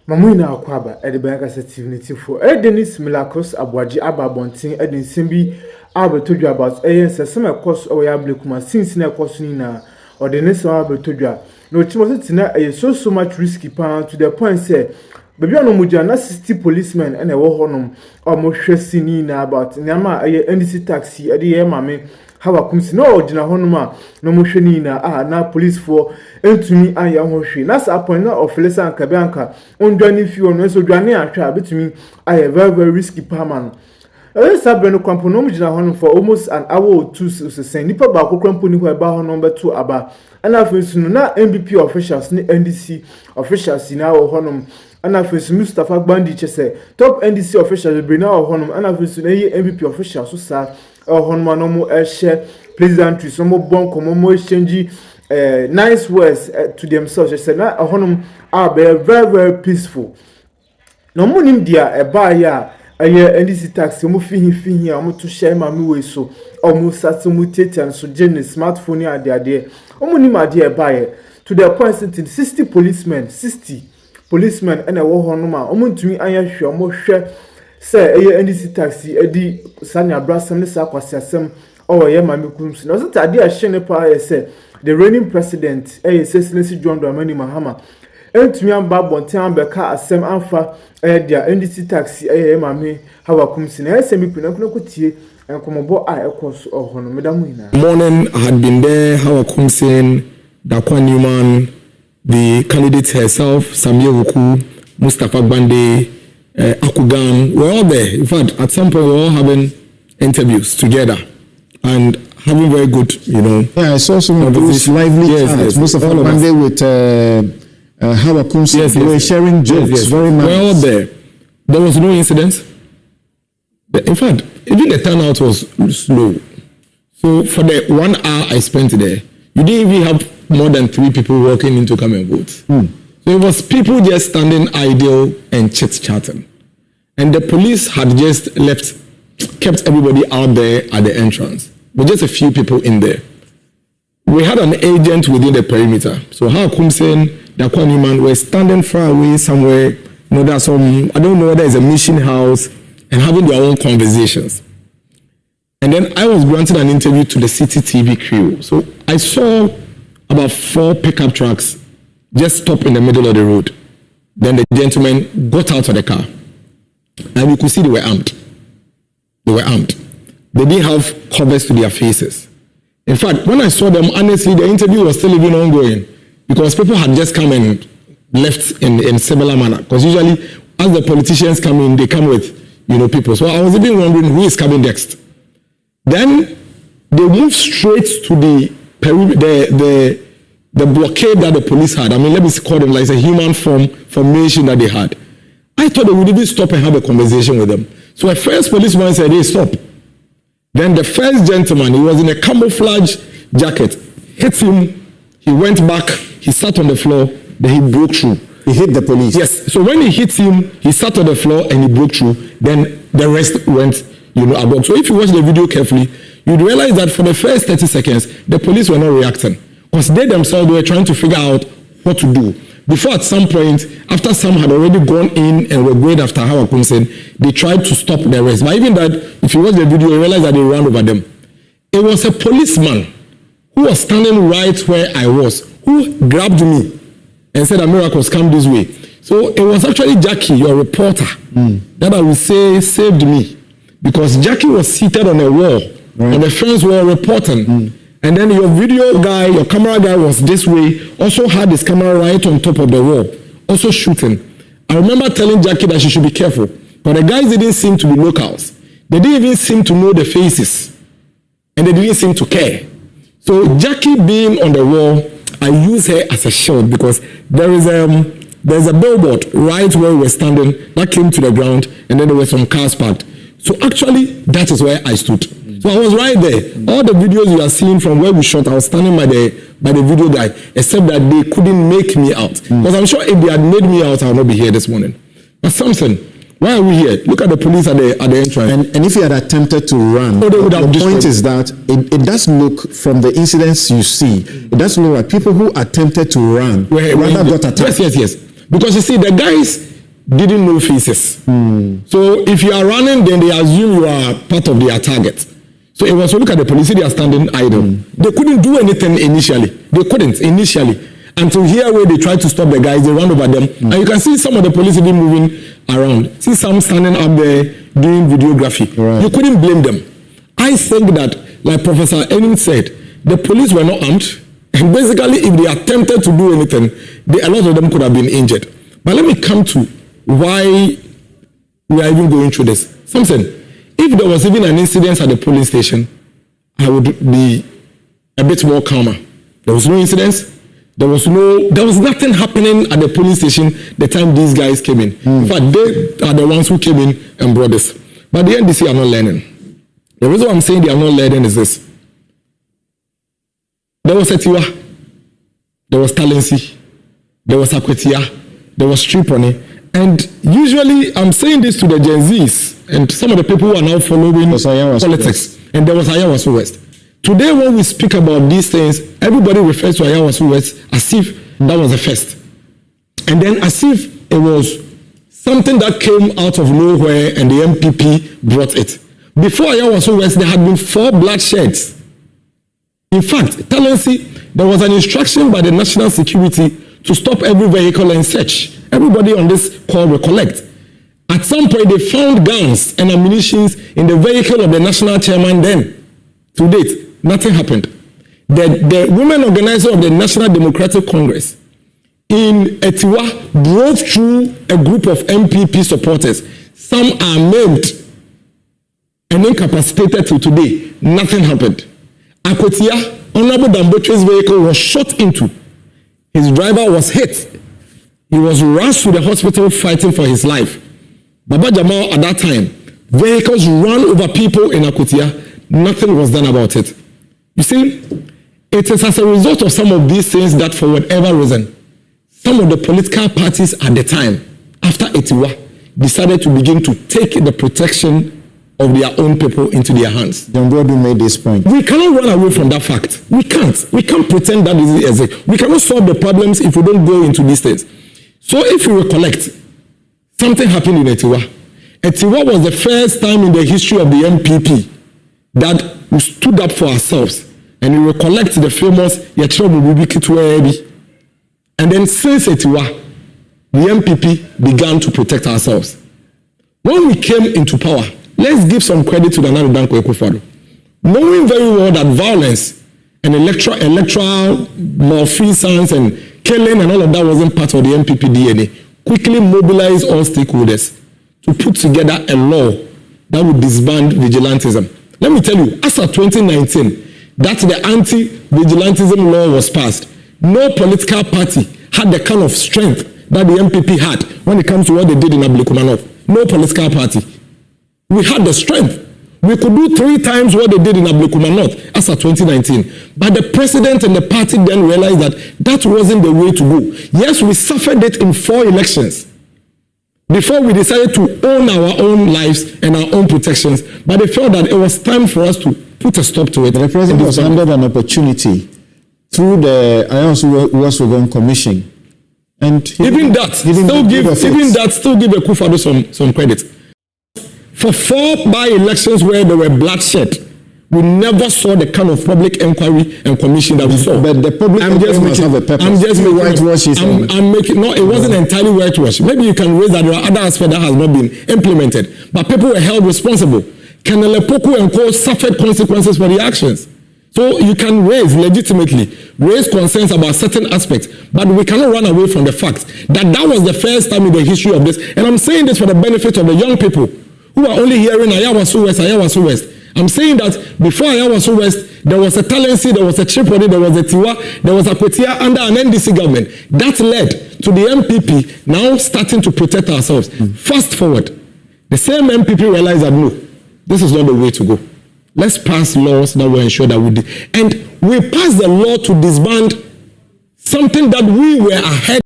Mamuina akwaba edebeka sensitivity for Danis Milakos Aboagye ababontin edinsimbi abetodwa about some course or ya blekuma since na course ni na or the next abetodwa no chimo so much risky pan to the point say baby no muja na 60 policemen and e wo honom omo sini na about nyama NDC taxi e de mame hawa kumsi no ogina honoma no mo hwani na na police for entumi aya ho hwe na sa point na officer anka be anka ondwani fi ono so dwane ahwa betumi aya very risky perman sabe no kwampo no mugina honom for almost an hour or two so say nipa ba kwampo ni ho eba honom beto aba ana afensu na MBP officials ni NDC officials na ho honom ana afensu Mustafa Gbandi chese top NDC officials be na ho honom ana afensu na MBP officials so sa honom no mo share pleasantry so mo bon komo mo exchange nice words to themselves. I said na honom are very peaceful no mo nim dia e ba ya NDC taxi mo fihi am to share ma me we so omo sat mo tete so gene smartphone ade omo nim ade e ba ye to the point sitting 60 policemen and a wo honom a omo ntumi anya hwe omo hwe say NDC taxi edi sanya brasem ne sa kwasiasem ye ma me kumsi no so tade a hye ne pa say the reigning president Cecily John Dramani Mahama entumi amba bonten ambeka asem amfa dia NDC taxi ma me hawa kumsi na ese mi kuna kutie enkomobo a ekos ohono medamu ina morning had been there hawa kumsi Dakwa Newman, the candidate herself Samia Wuku, Mustafa Gbandi, Akugan, we're all there. In fact, at some point we're all having interviews together and having very good, Yeah, I saw some of those lively chats. Mustafa Gbandi with Hawa Kumsi. Yes, they were sharing jokes. Very nice. We're all there. There was no incident. In fact, even the turnout was slow. So for the 1 hour I spent there, you didn't even have more than 3 people walking in to come and vote. So it was people just standing idle and chit-chatting. And the police had just kept everybody out there at the entrance, with just a few people in there. We had an agent within the perimeter. So how Kumsen, Dakwa Newman were standing far away somewhere, there's some, I don't know whether it's a mission house, and having their own conversations. And then I was granted an interview to the City TV crew. So I saw about 4 pickup trucks just stop in the middle of the road. Then the gentlemen got out of the car. And you could see they were armed. They didn't have covers to their faces. In fact, when I saw them, honestly, the interview was still even ongoing because people had just come and left in similar manner. Because usually, as the politicians come in, they come with, people. So I was even wondering who is coming next. Then they moved straight to the blockade that the police had. I mean, let me call them like a human formation that they had. I thought they would even stop and have a conversation with them. So a first policeman said, hey, stop. Then the first gentleman, he was in a camouflage jacket, hit him, he went back, he sat on the floor, then he broke through. He hit the police? Yes. So when he hit him, he sat on the floor and he broke through. Then the rest went, above. So if you watch the video carefully, you'd realize that for the first 30 seconds, the police were not reacting. Because they themselves were trying to figure out what to do. Before at some point, after some had already gone in and were going after Hawa Kumsen, they tried to stop the rest. But even that, if you watch the video, you realize that they ran over them. It was a policeman who was standing right where I was, who grabbed me and said, "Miracles, come this way." So it was actually Jackie, your reporter, that I would say saved me. Because Jackie was seated on a wall, on the fence wall reporting. And then your video guy, your camera guy was this way, also had his camera right on top of the wall, also shooting. I remember telling Jackie that she should be careful. But the guys didn't seem to be locals. They didn't even seem to know the faces. And they didn't seem to care. So Jackie being on the wall, I use her as a shield because there's a billboard right where we were standing that came to the ground, and then there were some cars parked. So actually, that is where I stood. So I was right there. All the videos you are seeing from where we shot, I was standing by the video guy, except that they couldn't make me out. Because I'm sure if they had made me out, I would not be here this morning. But Samson, why are we here? Look at the police at the entrance. And if you had attempted to run, they would have the point is that it does look, from the incidents you see, it does look like people who attempted to run rather got attacked. Yes. Because you see, the guys, didn't know faces. So if you are running, then they assume you are part of their target. So it was to look at the police, they are standing idle. They couldn't do anything initially. They couldn't initially. Until here where they tried to stop the guys, they ran over them. And you can see some of the police even moving around. See some standing up there doing videography. You couldn't blame them. I think that, like Professor Enin said, the police were not armed. And basically, if they attempted to do anything, a lot of them could have been injured. But let me come to why we are even going through this. Something, if there was even an incident at the police station, I would be a bit more calmer. There was no incidents. There was nothing happening at the police station the time these guys came in. In fact, they are the ones who came in and brought this. But the NDC are not learning. The reason I'm saying they are not learning is this. There was Etiwa, there was Talensi, there was Akwetia, there was Triponi, and usually I'm saying this to the Gen Zs and some of the people who are now following politics, and there was Ayawaso West. Today when we speak about these things, everybody refers to Ayawaso West as if that was the first. And then as if it was something that came out of nowhere and the MPP brought it. Before Ayawaso West, there had been 4 bloodsheds. In fact, Talensi, there was an instruction by the National Security to stop every vehicle and search. Everybody on this call recollect. At some point, they found guns and ammunition in the vehicle of the national chairman then. To date, nothing happened. The women organizer of the National Democratic Congress in Etiwa drove through a group of MPP supporters. Some are maimed and incapacitated till today. Nothing happened. Akwetia, Honorable Damboche's vehicle was shot into. His driver was hit. He was rushed to the hospital fighting for his life. Baba Jamal at that time, vehicles ran over people in Akwetia. Nothing was done about it. You see, it is as a result of some of these things that for whatever reason, some of the political parties at the time, after Etiwa, decided to begin to take the protection of their own people into their hands. John Broadu made this point. We cannot run away from that fact. We can't. We can't pretend that is it. We cannot solve the problems if we don't go into these things. So if you recollect, something happened in Etiwa. Etiwa was the first time in the history of the MPP that we stood up for ourselves. And you recollect the famous Yachirobu Kitwebi. And then since Etiwa, the MPP began to protect ourselves. When we came into power, let's give some credit to the Nana Danko Ekufado. Knowing very well that violence and electoral malfeasance and killing and all of that wasn't part of the MPP DNA, quickly mobilized all stakeholders to put together a law that would disband vigilantism. Let me tell you, as of 2019, that the anti-vigilantism law was passed, no political party had the kind of strength that the MPP had when it comes to what they did in Ablekumanov. No political party. We had the strength. We could do 3 times what they did in Ablekumanov as of 2019. But the president and the party then realized that that wasn't the way to go. Yes, we suffered it in 4 elections before we decided to own our own lives and our own protections. But they felt that it was time for us to put a stop to it. The president was handed an opportunity through the Ayawaso Commission. And even that still give Akufo-Addo some credit. For 4 by-elections where there were bloodshed, we never saw the kind of public inquiry and commission that we saw. But the public inquiry must have a purpose. I'm just making whitewash. It wasn't entirely whitewash. Maybe you can raise that there are other aspects that has not been implemented. But people were held responsible. Colonel Epoku and co suffered consequences for the actions. So you can legitimately raise concerns about certain aspects, but we cannot run away from the fact that that was the first time in the history of this. And I'm saying this for the benefit of the young people who are only hearing Ayawaso West. I'm saying that before Ayawaso West, there was a Talensi, there was a Tripoli, there was a Tiwa, there was a Akwetia under an NDC government. That led to the MPP now starting to protect ourselves. Fast forward, the same MPP realized that no, this is not the way to go. Let's pass laws that will ensure that we do. And we passed the law to disband something that we were ahead